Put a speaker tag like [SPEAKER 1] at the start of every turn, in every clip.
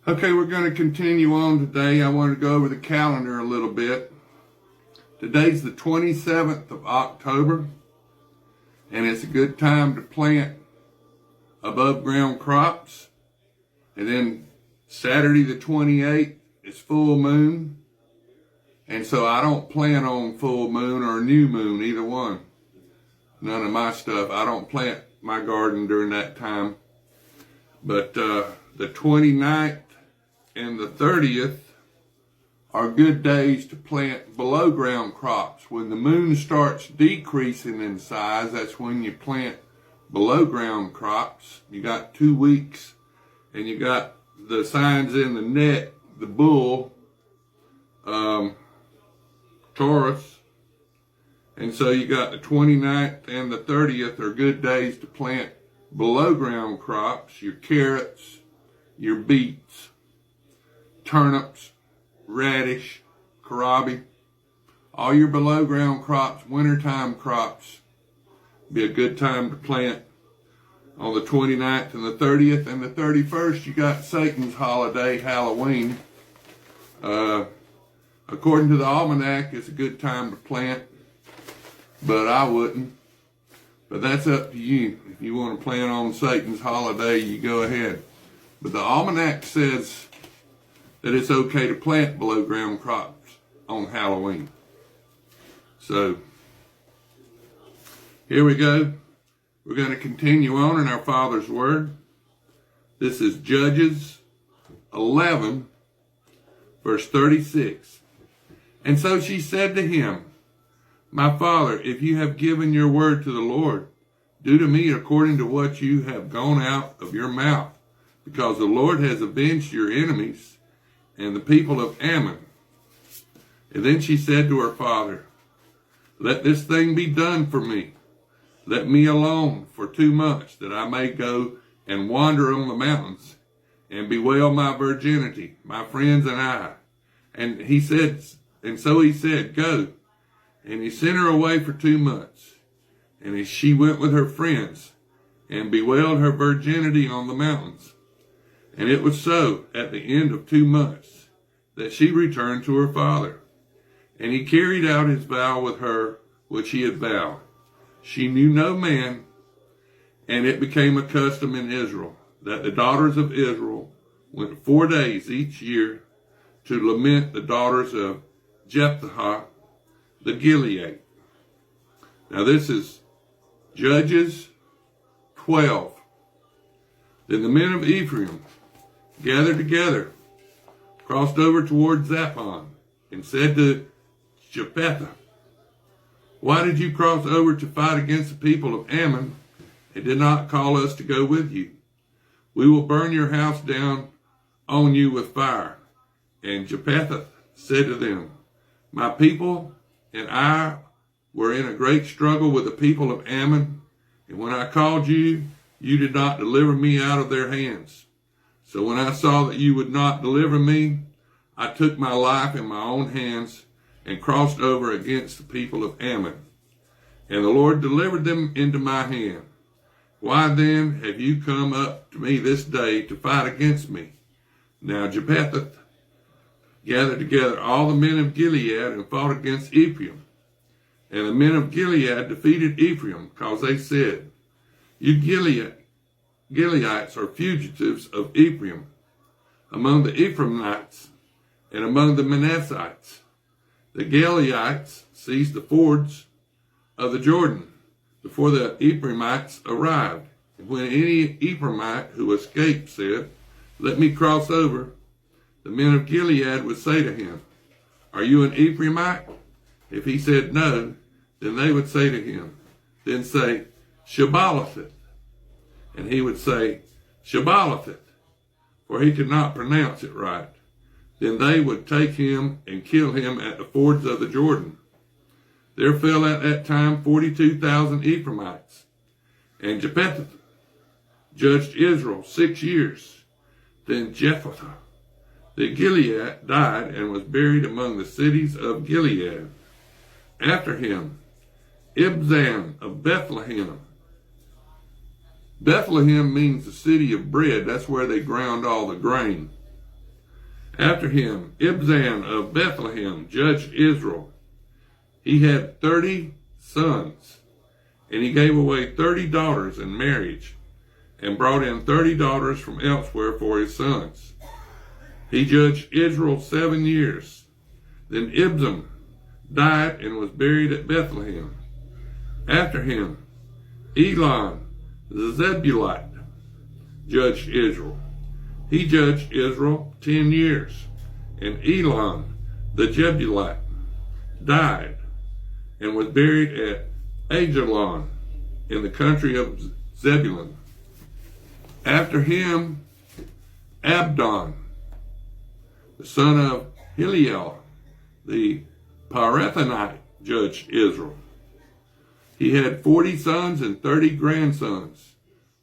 [SPEAKER 1] Okay, we're going to continue on today. I want to go over the calendar a little bit. Today's the 27th of October, and it's a good time to plant above ground crops. And then Saturday the 28th is full moon. And so I don't plan on full moon or new moon, either one. None of my stuff. I don't plant my garden during that time. But the 29th and the 30th are good days to plant below ground crops. When the moon starts decreasing in size, that's when you plant below ground crops. You got 2 weeks, and you got the signs in the net, the bull, Taurus, and so you got the 29th and the 30th are good days to plant below ground crops, your carrots, your beets, turnips, radish, kohlrabi, all your below ground crops, wintertime crops, be a good time to plant on the 29th and the 30th. And the 31st, you got Satan's holiday, Halloween. According to the almanac, it's a good time to plant, but I wouldn't. But that's up to you. If you want to plant on Satan's holiday, you go ahead. But the almanac says that it's okay to plant below ground crops on Halloween. So, here we go. We're going to continue on in our Father's Word. This is Judges 11, verse 36. And so she said to him, My father, if you have given your word to the Lord, do to me according to what you have gone out of your mouth, because the Lord has avenged your enemies and the people of Ammon. And then she said to her father, Let this thing be done for me. Let me alone for 2 months, that I may go and wander on the mountains and bewail my virginity, my friends and I. And so he said, Go. And he sent her away for 2 months. And as she went with her friends and bewailed her virginity on the mountains. And it was so at the end of 2 months that she returned to her father. And he carried out his vow with her, which he had vowed. She knew no man, and it became a custom in Israel that the daughters of Israel went 4 days each year to lament the daughters of Jephthah the Gilead. Now this is Judges 12. Then the men of Ephraim gathered together, crossed over toward Zaphon, and said to Jephthah, Why did you cross over to fight against the people of Ammon and did not call us to go with you? We will burn your house down on you with fire. And Jephthah said to them, My people and I were in a great struggle with the people of Ammon, and when I called you, you did not deliver me out of their hands. So when I saw that you would not deliver me, I took my life in my own hands and crossed over against the people of Ammon. And the Lord delivered them into my hand. Why then have you come up to me this day to fight against me? Now Jephthah gathered together all the men of Gilead and fought against Ephraim. And the men of Gilead defeated Ephraim, because they said, You Gileadites are fugitives of Ephraim, among the Ephraimites and among the Manassites. The Gileadites seized the fords of the Jordan before the Ephraimites arrived. And when any Ephraimite who escaped said, Let me cross over, the men of Gilead would say to him, Are you an Ephraimite? If he said no, then they would say to him, Then say, Shibboleth. And he would say, Shibboleth, for he could not pronounce it right. Then they would take him and kill him at the fords of the Jordan. There fell at that time 42,000 Ephraimites. And Jephthah judged Israel 6 years. Then Jephthah the Gilead died and was buried among the cities of Gilead. After him, Ibzan of Bethlehem. Bethlehem means the city of bread. That's where they ground all the grain. After him, Ibzan of Bethlehem judged Israel. He had 30 sons, and he gave away 30 daughters in marriage, and brought in 30 daughters from elsewhere for his sons. He judged Israel 7 years. Then Ibzan died and was buried at Bethlehem. After him, Elon the Zebulite judged Israel. He judged Israel 10 years, and Elon the Jebulite died and was buried at Ajalon in the country of Zebulun. After him, Abdon, the son of Hillel, the Parathonite, judged Israel. He had 40 sons and 30 grandsons,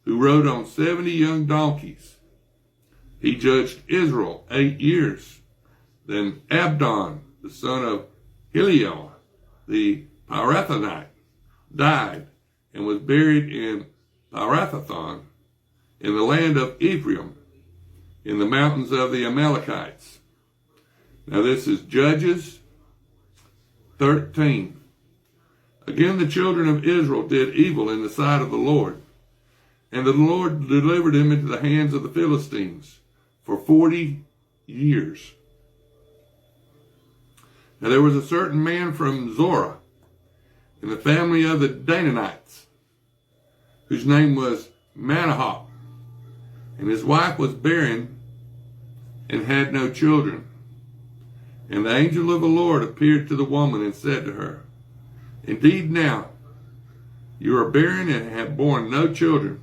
[SPEAKER 1] who rode on 70 young donkeys. He judged Israel 8 years. Then Abdon, the son of Hillel, the Parathonite, died and was buried in Parathathon in the land of Ephraim, in the mountains of the Amalekites. Now this is Judges 13. Again, the children of Israel did evil in the sight of the Lord, and the Lord delivered them into the hands of the Philistines for 40 years. Now there was a certain man from Zorah, in the family of the Danites, whose name was Manahath, and his wife was barren and had no children. And the angel of the Lord appeared to the woman and said to her, Indeed now, you are barren and have borne no children,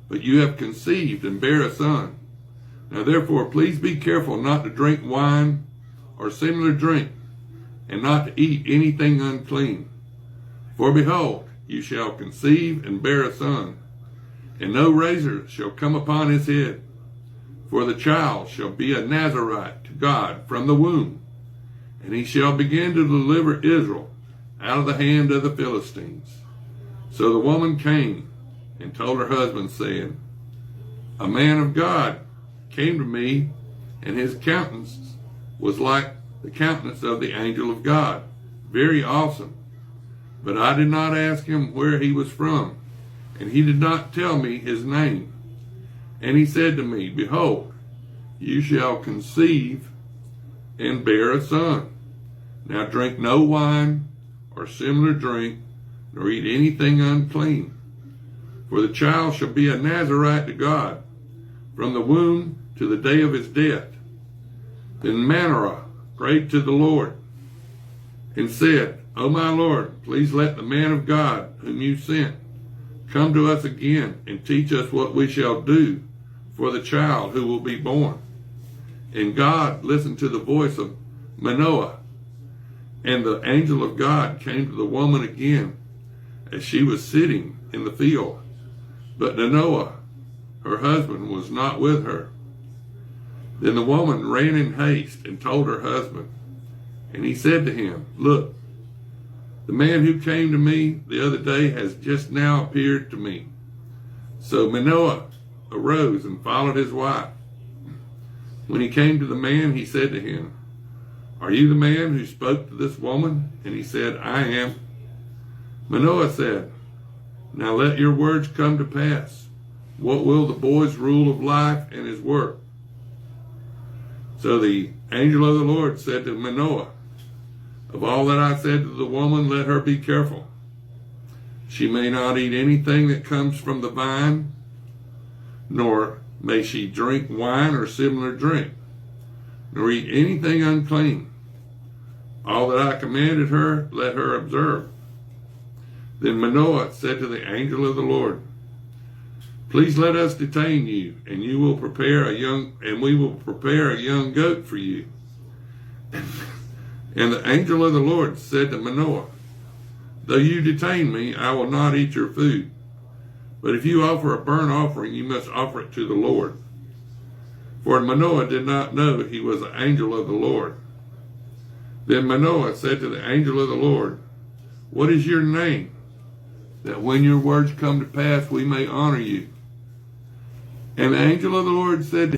[SPEAKER 1] but you have conceived and bear a son. Now therefore, please be careful not to drink wine or similar drink, and not to eat anything unclean. For behold, you shall conceive and bear a son, and no razor shall come upon his head. For the child shall be a Nazarite to God from the womb, and he shall begin to deliver Israel out of the hand of the Philistines. So the woman came and told her husband, saying, A man of God came to me, and his countenance was like the countenance of the angel of God, very awesome. But I did not ask him where he was from, and he did not tell me his name. And he said to me, Behold, you shall conceive and bear a son. Now drink no wine or similar drink, nor eat anything unclean. For the child shall be a Nazarite to God from the womb to the day of his death. Then Manoah prayed to the Lord and said, O my Lord, please let the man of God whom you sent come to us again and teach us what we shall do for the child who will be born. And God listened to the voice of Manoah, and the angel of God came to the woman again as she was sitting in the field. But Manoah, her husband, was not with her. Then the woman ran in haste and told her husband, and he said to him, Look, the man who came to me the other day has just now appeared to me. So Manoah arose and followed his wife. When he came to the man, he said to him, Are you the man who spoke to this woman? And he said, I am. Manoah said, Now let your words come to pass. What will the boy's rule of life and his work? So the angel of the Lord said to Manoah, Of all that I said to the woman, let her be careful. She may not eat anything that comes from the vine, nor may she drink wine or similar drink, nor eat anything unclean. All that I commanded her, let her observe. Then Manoah said to the angel of the Lord, Please let us detain you, and we will prepare a young goat for you. And the angel of the Lord said to Manoah, Though you detain me, I will not eat your food. But if you offer a burnt offering, you must offer it to the Lord. For Manoah did not know he was an angel of the Lord. Then Manoah said to the angel of the Lord, What is your name? That when your words come to pass, we may honor you. And the angel of the Lord said to